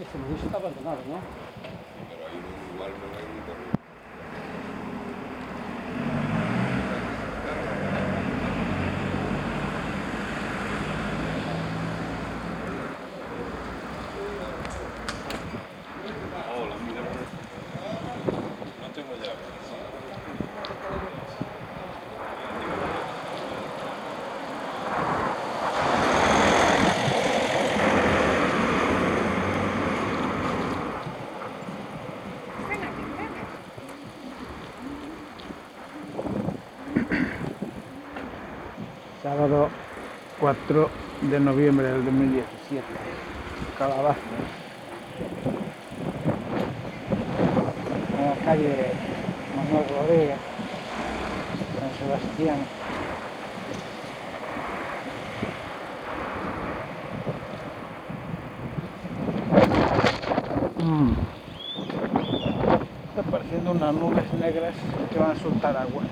Ese museo está abandonado, ¿no? Pero hay un igual no hay un torre. Hola, mira. No tengo llave. Sábado 4 de noviembre del 2017. Calabaza. En la calle Manuel Rodríguez, San Sebastián. Está apareciendo unas nubes negras que van a soltar agua.